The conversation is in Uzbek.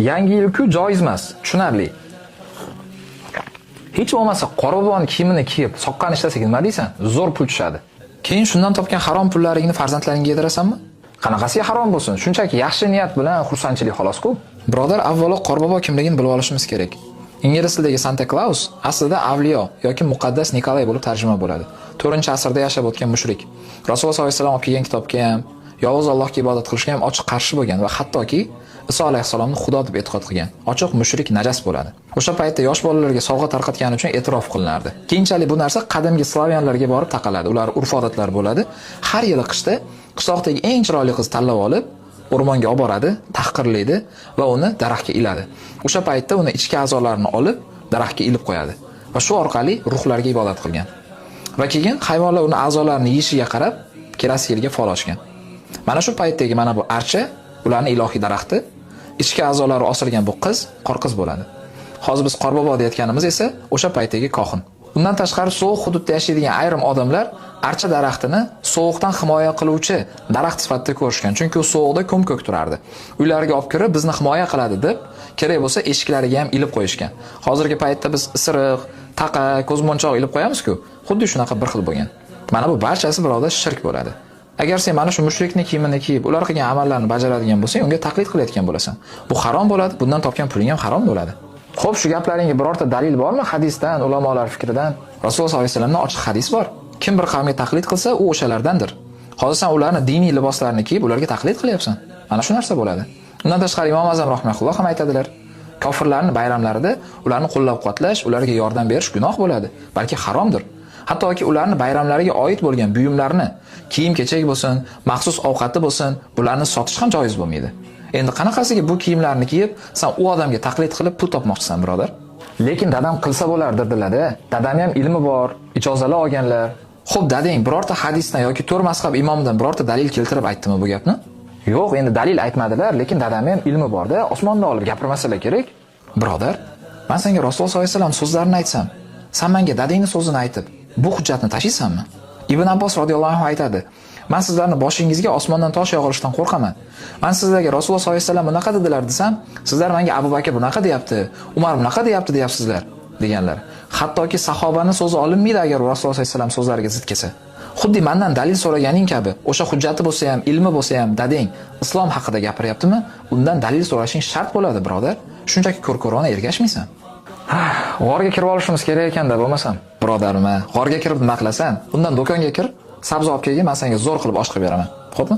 Yangi yil-ku joiz emas, tushunarli. Hech bo'lmasa Qorboboning kiyimini kiyib, soqqani ishlasak nima deysan? Zo'r pul tushadi. Keyin shundan topgan harom pullaringni farzandlaringga yedirasanmi? Qanaqasiga harom bo'lsin? Shunchaki yaxshi niyat bilan xursandchilik xolos-ku. Birodar, avvalo Qorbobo kimligini bilib olishimiz kerak. Ingliz tilidagi Santa Claus aslida avliyo yoki muqaddas Nikolay bo'lib tarjima bo'ladi. 4-asrda yashab o'tgan mushrik. Rasululloh sollallohu alayhi vasallam olib kelgan kitobga ham, yolg'iz Allohga ibodat qilishga ham ochiq qarshi bo'lgan va hattoki Iso alayhissalomni Xudo deb e'tiqod qilgan. Ochiq mushrik najas bo'ladi. O'sha paytda yosh bolalarga sovg'a tarqatgani uchun e'tirof qilinardi. Keyinchalik bu narsa qadimgi slavyanlarga borib taqaladi. Ular urf-odatlar bo'ladi. Har yili qishda qishloqdagi eng chiroyli qiz tanlab olib, o'rmonga olib boradi, tahqirlaydi va uni daraxtga iladi. O'sha paytda uni ichki a'zolarini olib, daraxtga ilib qo'yadi va shu orqali ruhlarga ibodat qilgan. Va keyin hayvonlar uni a'zolarini yeyishiga qarab, kelasi yilga fol ochgan. Mana shu paytdagi mana bu archa ularning ilohiy daraxti, ichki a'zolari osilgan bu qiz qorqiz bo'ladi. Hozir biz Qorbobo deyotganimiz esa o'sha paytdagi qohin. Undan tashqari sovuq hududda yashaydigan ayrim odamlar archa daraxtini sovuqdan himoya qiluvchi daraxt sifatida ko'rishgan, chunki u sovuqda ko'm-ko'k turardi. Uylariga olib kirib bizni himoya qiladi deb, kerak bo'lsa eshiklariga ham ilib qo'yishgan. Hozirgi paytda biz isiriq, taqa, ko'zmonchoq ilib qo'yamiz-ku, xuddi shunaqa bir xil bo'lgan. Mana bu barchasi birovda shirk bo'ladi. Agar sen mana shu mushrikning kiyimini kiyib, ular qilgan amallarni bajaradigan bo'lsang, unga taqlid qilayotgan bo'lasan. Bu harom bo'ladi, bundan topgan puling ham harom bo'ladi. Xo'p, shu gaplaringga birorta dalil bormi hadisdan, ulamolar fikridan? Rasululloh sollallohu alayhi vasallamdan ochiq hadis bor. Kim bir qavmga taqlid qilsa, u o'shalardandir. Hozir sen ularni diniy liboslarini kiyib, ularga taqlid qilyapsan. Mana shu narsa bo'ladi. Undan tashqari Imom Azam rahimahulloh ham aytadilar. Kofirlarning bayramlarida ularni qo'llab-quvvatlash, ularga yordam berish gunoh bo'ladi, balki haromdir. Hattoki ularni bayramlariga oid bo'lgan buyumlarni, kiyim-kechak bo'lsin, maxsus ovqati bo'lsin, bularni sotish ham joiz bo'lmaydi. Endi qanaqasiga bu kiyimlarni kiyib, sen u odamga taqlid qilib pul topmoqchisan, birodar? Lekin dadam qilsa bo'lardirdilar-da. Dadam ham ilmi bor, ijozalar olganlar. Xo'p, dadang birorta hadisdan yoki 4 mazhab imomidan birorta dalil keltirib aytdimi bu gapni? Yo'q, endi dalil aytmadilar, lekin dadam ham ilmi bor-da, osmondan olib gapirmasalar kerak. Birodar, men senga Rasululloh sollallohu alayhi vasallam so'zlarini aytsam, sen menga dadangning so'zini aytib, bu hujjatni tashiysanmi? Ibn Abbos radhiyallohu anhu aytadi: "Men sizlarni boshingizga osmondan tosh yog'ilishdan qo'rqaman. Men sizlarga Rasululloh sollallohu alayhi vasallam bunaqa dedilar desam, sizlar menga Abu Bakr bunaqa deyapti, Umar bunaqa deyapti deyapsizlar" deganlar. Hattoki sahobaning so'zi olinmaydi agar Rasululloh sollallohu alayhi vasallam so'zlariga zid kelsa. Xuddi mendan dalil so'raganing kabi, o'sha hujjati bo'lsa ham, ilmi bo'lsa ham, dadang islom haqida gapiryaptimi? Undan dalil so'rashing shart bo'ladi, birodar. Shunchaki ko'r-ko'rona ergashmaysan. G'orga kirib olishimiz kerak ekanda bo'lmasam. Birodarim, g'orga kirib nima qilasan? Undan do'konga kir, sabzi olib kelgin, men senga zo'r qilib osh qilib beraman. Xo'pmi?